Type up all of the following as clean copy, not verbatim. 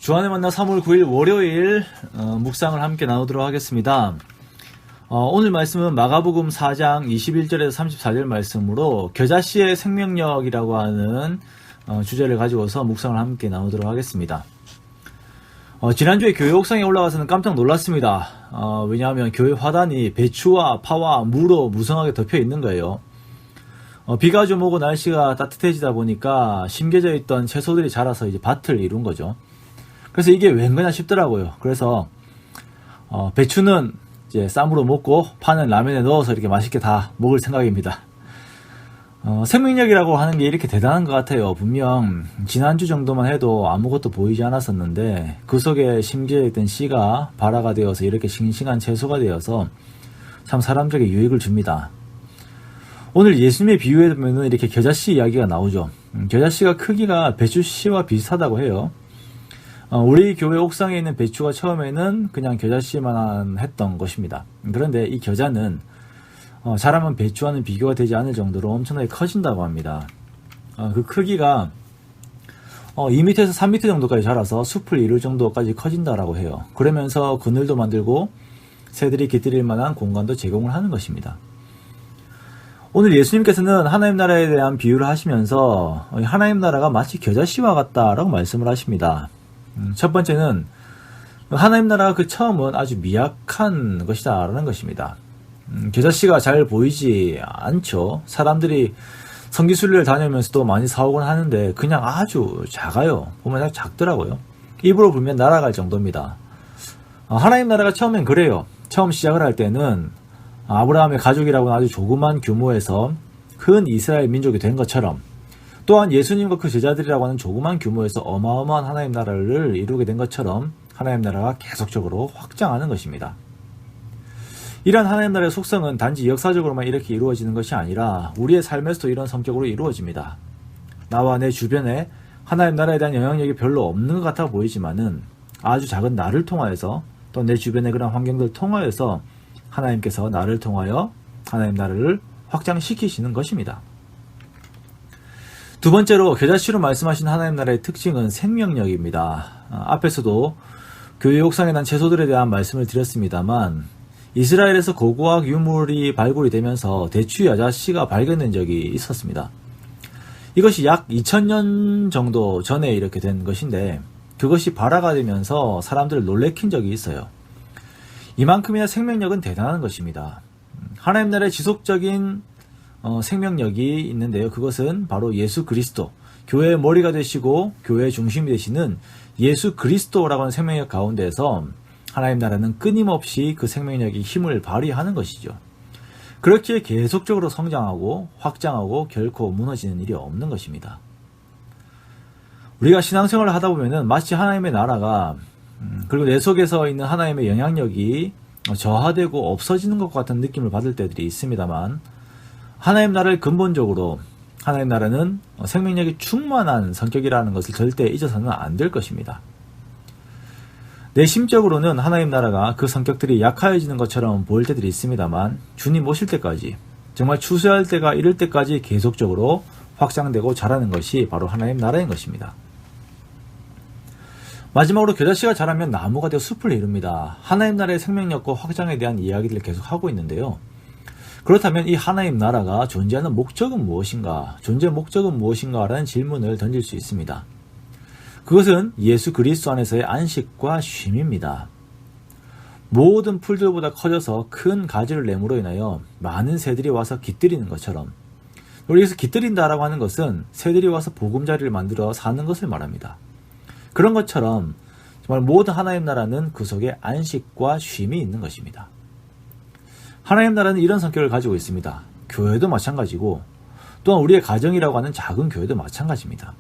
주안의 만나 3월 9일 월요일 묵상을 함께 나누도록 하겠습니다. 오늘 말씀은 마가복음 4장 21절에서 34절 말씀으로 겨자씨의 생명력이라고 하는 주제를 가지고서 묵상을 함께 나누도록 하겠습니다. 지난주에 교회 옥상에 올라가서는 깜짝 놀랐습니다. 왜냐하면 교회 화단이 배추와 파와 무로 무성하게 덮여 있는 거예요. 비가 좀 오고 날씨가 따뜻해지다 보니까 심겨져 있던 채소들이 자라서 이제 밭을 이룬 거죠. 그래서 이게 웬 거냐 싶더라고요. 그래서 배추는 이제 쌈으로 먹고 파는 라면에 넣어서 이렇게 맛있게 다 먹을 생각입니다. 생명력이라고 하는 게 이렇게 대단한 것 같아요. 분명 지난주 정도만 해도 아무것도 보이지 않았었는데 그 속에 심겨져 있던 씨가 발화가 되어서 이렇게 싱싱한 채소가 되어서 참 사람들에게 유익을 줍니다. 오늘 예수님의 비유에 보면 이렇게 겨자씨 이야기가 나오죠. 겨자씨가 크기가 배추씨와 비슷하다고 해요. 우리 교회 옥상에 있는 배추가 처음에는 그냥 겨자씨만 했던 것입니다. 그런데 이 겨자는 자라면 배추와는 비교가 되지 않을 정도로 엄청나게 커진다고 합니다. 그 크기가 2m에서 3m 정도까지 자라서 숲을 이룰 정도까지 커진다라고 해요. 그러면서 그늘도 만들고 새들이 깃들일 만한 공간도 제공을 하는 것입니다. 오늘 예수님께서는 하나님 나라에 대한 비유를 하시면서 하나님 나라가 마치 겨자씨와 같다라고 말씀을 하십니다. 첫 번째는 하나님 나라가 그 처음은 아주 미약한 것이다 라는 것입니다. 겨자씨가 잘 보이지 않죠. 사람들이 성기순례를 다니면서도 많이 사오곤 하는데 그냥 아주 작아요. 보면 아주 작더라고요. 입으로 불면 날아갈 정도입니다. 하나님 나라가 처음엔 그래요. 처음 시작을 할 때는 아브라함의 가족이라고는 아주 조그만 규모에서 큰 이스라엘 민족이 된 것처럼, 또한 예수님과 그 제자들이라고 하는 조그만 규모에서 어마어마한 하나님 나라를 이루게 된 것처럼 하나님 나라가 계속적으로 확장하는 것입니다. 이러한 하나님 나라의 속성은 단지 역사적으로만 이렇게 이루어지는 것이 아니라 우리의 삶에서도 이런 성격으로 이루어집니다. 나와 내 주변에 하나님 나라에 대한 영향력이 별로 없는 것 같아 보이지만은 아주 작은 나를 통하여서, 또 내 주변의 그런 환경들을 통하여서 하나님께서 나를 통하여 하나님 나라를 확장시키시는 것입니다. 두 번째로 겨자씨로 말씀하신 하나님 나라의 특징은 생명력입니다. 앞에서도 교회 옥상에 난 채소들에 대한 말씀을 드렸습니다만 이스라엘에서 고고학 유물이 발굴이 되면서 대추 겨자씨가 발견된 적이 있었습니다. 이것이 약 2000년 정도 전에 이렇게 된 것인데 그것이 발화가 되면서 사람들을 놀래킨 적이 있어요. 이만큼이나 생명력은 대단한 것입니다. 하나님 나라의 지속적인 생명력이 있는데요. 그것은 바로 예수 그리스도, 교회의 머리가 되시고 교회의 중심이 되시는 예수 그리스도라고 하는 생명력 가운데서 하나님 나라는 끊임없이 그 생명력이 힘을 발휘하는 것이죠. 그렇기에 계속적으로 성장하고 확장하고 결코 무너지는 일이 없는 것입니다. 우리가 신앙생활을 하다 보면은 마치 하나님의 나라가 그리고 내 속에서 있는 하나님의 영향력이 저하되고 없어지는 것 같은 느낌을 받을 때들이 있습니다만 하나님 나라를 근본적으로 하나님 나라는 생명력이 충만한 성격이라는 것을 절대 잊어서는 안 될 것입니다. 내 심적으로는 하나님 나라가 그 성격들이 약해지는 것처럼 보일 때들이 있습니다만 주님 오실 때까지, 정말 추수할 때가 이를 때까지 계속적으로 확장되고 자라는 것이 바로 하나님 나라인 것입니다. 마지막으로 겨자씨가 자라면 나무가 되어 숲을 이룹니다. 하나님 나라의 생명력과 확장에 대한 이야기들을 계속 하고 있는데요. 그렇다면 이 하나님 나라가 존재하는 목적은 무엇인가, 존재의 목적은 무엇인가 라는 질문을 던질 수 있습니다. 그것은 예수 그리스도 안에서의 안식과 쉼입니다. 모든 풀들보다 커져서 큰 가지를 내므로 인하여 많은 새들이 와서 깃들이는 것처럼, 여기서 깃들인다라고 하는 것은 새들이 와서 보금자리를 만들어 사는 것을 말합니다. 그런 것처럼 정말 모든 하나님 나라는 그 속에 안식과 쉼이 있는 것입니다. 하나님 나라는 이런 성격을 가지고 있습니다. 교회도 마찬가지고 또한 우리의 가정이라고 하는 작은 교회도 마찬가지입니다.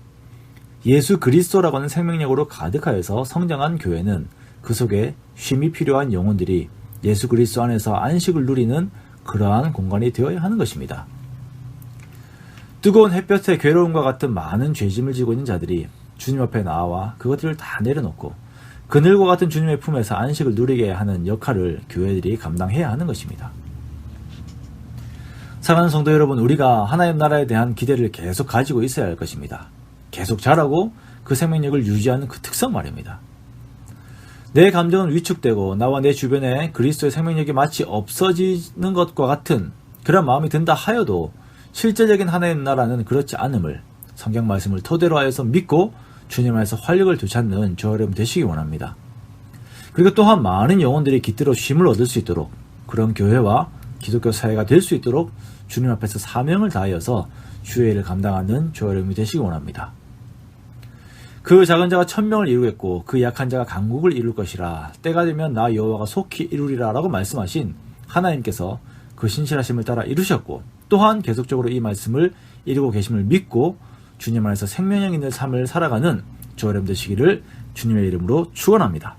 예수 그리스도라고 하는 생명력으로 가득하여서 성장한 교회는 그 속에 쉼이 필요한 영혼들이 예수 그리스도 안에서 안식을 누리는 그러한 공간이 되어야 하는 것입니다. 뜨거운 햇볕에 괴로움과 같은 많은 죄짐을 지고 있는 자들이 주님 앞에 나와 그것들을 다 내려놓고 그늘과 같은 주님의 품에서 안식을 누리게 하는 역할을 교회들이 감당해야 하는 것입니다. 사랑하는 성도 여러분, 우리가 하나님 나라에 대한 기대를 계속 가지고 있어야 할 것입니다. 계속 자라고 그 생명력을 유지하는 그 특성 말입니다. 내 감정은 위축되고 나와 내 주변에 그리스도의 생명력이 마치 없어지는 것과 같은 그런 마음이 든다 하여도 실제적인 하나님 나라는 그렇지 않음을 성경 말씀을 토대로 하여서 믿고 주님 안에서 활력을 되찾는 저와 여러분 되시기 원합니다. 그리고 또한 많은 영혼들이 깃들어 쉼을 얻을 수 있도록 그런 교회와 기독교 사회가 될 수 있도록 주님 앞에서 사명을 다하여서 주의 일을 감당하는 저와 여러분이 되시기 원합니다. 그 작은 자가 1000명을 이루겠고 그 약한 자가 강국을 이룰 것이라 때가 되면 나 여호와가 속히 이루리라 라고 말씀하신 하나님께서 그 신실하심을 따라 이루셨고 또한 계속적으로 이 말씀을 이루고 계심을 믿고 주님 안에서 생명력 있는 삶을 살아가는 저와 여러분 되시기를 주님의 이름으로 축원합니다.